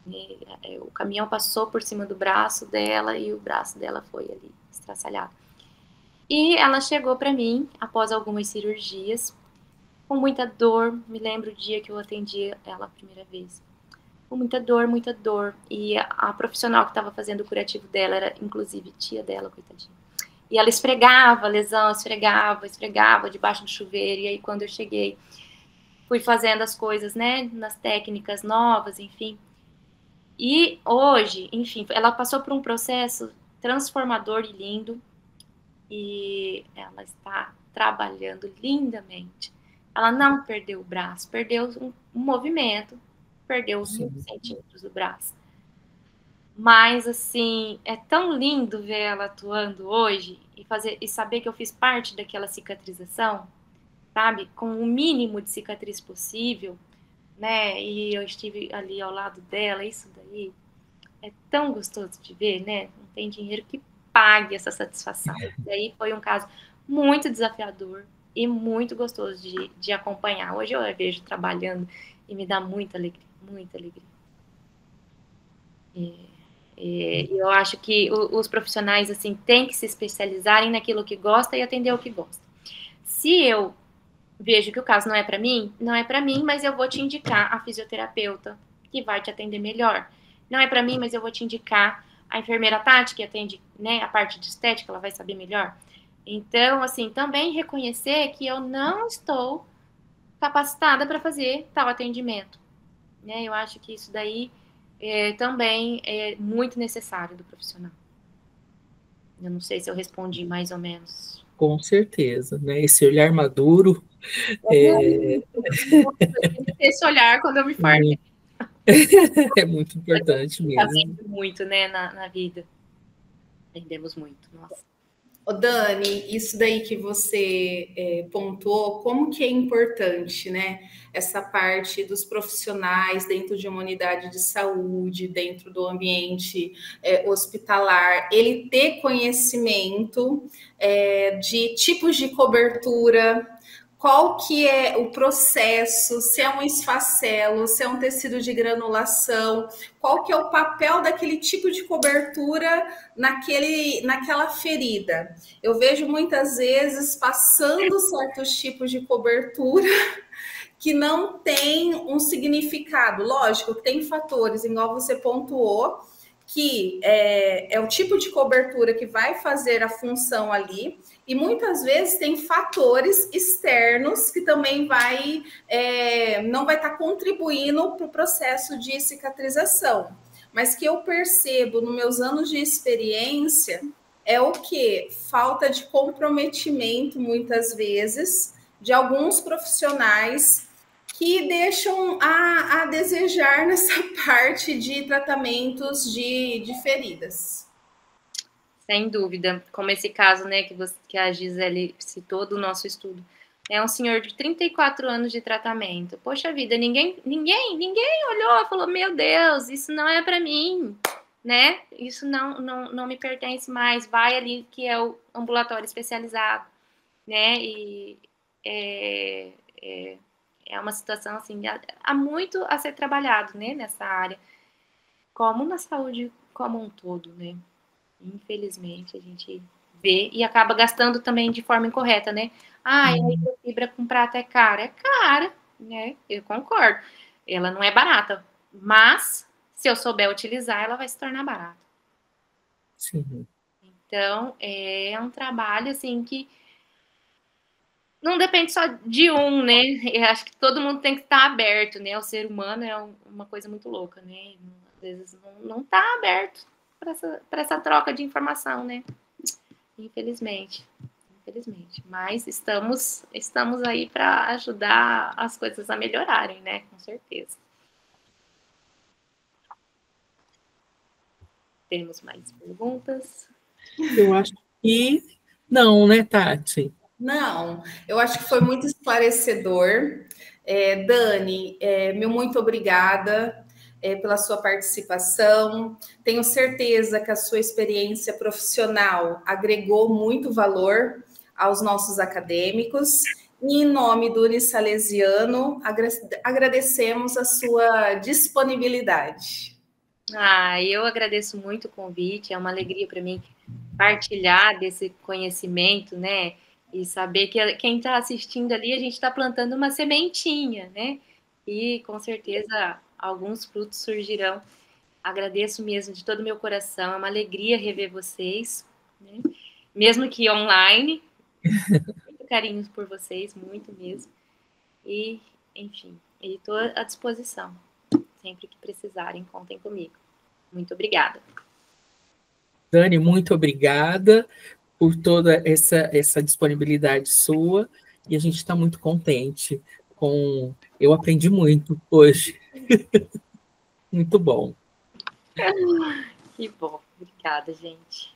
E o caminhão passou por cima do braço dela e o braço dela foi ali estraçalhado. E ela chegou para mim, após algumas cirurgias, com muita dor. Me lembro o dia que eu atendi ela a primeira vez. Com muita dor, muita dor. E a profissional que estava fazendo o curativo dela era, inclusive, tia dela, coitadinha. E ela esfregava a lesão, esfregava debaixo do chuveiro. E aí, quando eu cheguei, fui fazendo as coisas, né, nas técnicas novas, enfim. E hoje, enfim, ela passou por um processo transformador e lindo. E ela está trabalhando lindamente. Ela não perdeu o braço, perdeu um movimento, perdeu os 20 centímetros do braço. Mas, assim, é tão lindo ver ela atuando hoje e saber que eu fiz parte daquela cicatrização, sabe? Com o mínimo de cicatriz possível, né? E eu estive ali ao lado dela, isso daí é tão gostoso de ver, né? Não tem dinheiro que pague essa satisfação. E aí foi um caso muito desafiador e muito gostoso de acompanhar. Hoje eu a vejo trabalhando e me dá muita alegria, muita alegria. E eu acho que os profissionais, assim, têm que se especializarem naquilo que gosta e atender o que gosta. Se eu vejo que o caso não é para mim, não é para mim, mas eu vou te indicar a fisioterapeuta que vai te atender melhor. Não é para mim, mas eu vou te indicar a enfermeira Tati, que atende, né, a parte de estética, ela vai saber melhor. Então, assim, também reconhecer que eu não estou capacitada para fazer tal atendimento. Né? Eu acho que isso daí também é muito necessário do profissional. Eu não sei se eu respondi mais ou menos. Com certeza, né? Esse olhar maduro. Esse olhar quando eu me formei. É muito importante mesmo. Muito, né, na vida. Aprendemos muito, nossa. Ô Dani, isso daí que você pontuou, como que é importante, né? Essa parte dos profissionais dentro de uma unidade de saúde, dentro do ambiente hospitalar, ele ter conhecimento de tipos de cobertura, qual que é o processo, se é um esfacelo, se é um tecido de granulação, qual que é o papel daquele tipo de cobertura naquela ferida. Eu vejo muitas vezes passando certos tipos de cobertura que não tem um significado. Lógico que tem fatores, igual você pontuou, que é o tipo de cobertura que vai fazer a função ali, e muitas vezes tem fatores externos que também não vai estar contribuindo para o processo de cicatrização. Mas que eu percebo nos meus anos de experiência é o que? Falta de comprometimento, muitas vezes, de alguns profissionais que deixam a desejar nessa parte de tratamentos de feridas. Sem dúvida, como esse caso, né, que a Gisele citou do nosso estudo. É um senhor de 34 anos de tratamento. Poxa vida, ninguém olhou e falou, meu Deus, isso não é para mim, né? Isso não me pertence mais. Vai ali que é o ambulatório especializado, né? E é uma situação, assim, há muito a ser trabalhado, né, nessa área, como na saúde como um todo, né? Infelizmente, a gente vê e acaba gastando também de forma incorreta, né? Ah, a fibra com prata é cara, né? Eu concordo. Ela não é barata, mas se eu souber utilizar, ela vai se tornar barata. Sim. Então, é um trabalho, assim, que não depende só de um, né? Eu acho que todo mundo tem que estar aberto, né? O ser humano é uma coisa muito louca, né? Às vezes não está aberto para essa troca de informação, né? Infelizmente. Mas estamos aí para ajudar as coisas a melhorarem, né? Com certeza. Temos mais perguntas? Eu acho que não, né, Tati? Não, eu acho que foi muito esclarecedor. Dani, meu muito obrigada pela sua participação. Tenho certeza que a sua experiência profissional agregou muito valor aos nossos acadêmicos. E, em nome do Unisalesiano, agradecemos a sua disponibilidade. Eu agradeço muito o convite, é uma alegria para mim partilhar desse conhecimento, né? E saber que quem está assistindo ali, a gente está plantando uma sementinha, né? E com certeza alguns frutos surgirão. Agradeço mesmo de todo o meu coração, é uma alegria rever vocês, né? Mesmo que online. Muito carinho por vocês, muito mesmo. E, enfim, estou à disposição. Sempre que precisarem, contem comigo. Muito obrigada. Dani, muito obrigada por toda essa disponibilidade sua, e a gente está muito contente com... Eu aprendi muito hoje. Muito bom. Que bom. Obrigada, gente.